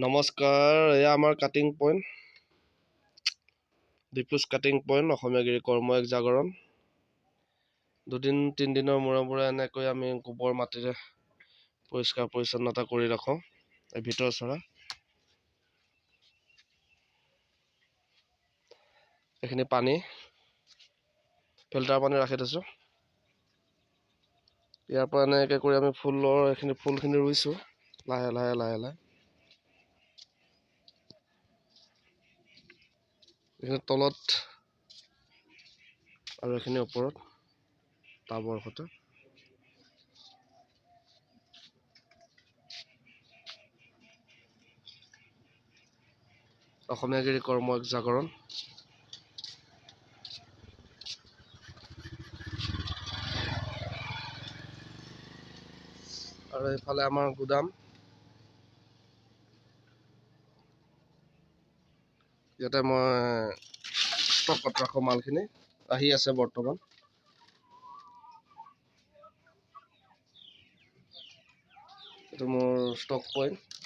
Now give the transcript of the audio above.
নমস্কাৰ, এয়া আমাৰ cutting point, diffuse cutting point, অসমীয়াগিৰি কৰ্ম এক জাগৰণ। 2-3 দিনৰ মূৰে মূৰে এনেকৈ আমি গোবৰ মাটিৰে পৰিষ্কাৰ পৰিচ্ছন্নতা কৰি ৰাখোঁ। এই ভিতৰ চৰা এইখিনি পানী ফিল্টাৰ পানী ৰাখি থৈছোঁ। ইয়াৰ পৰা এনেকৈ কৰি আমি ফুলখিনি ৰুইছোঁ লাহে লাহে। এইখিনি তলত আৰু এইখিনি ওপৰত টাবৰ সৈতে। অসমীয়াগিৰি কৰ্ম এক জাগৰণ। আৰু এইফালে আমাৰ গুদাম, ইয়াতে মই ষ্টকত ৰাখোঁ মালখিনি, আহি আছে বৰ্তমান। এইটো মোৰ ষ্টক পইণ্ট।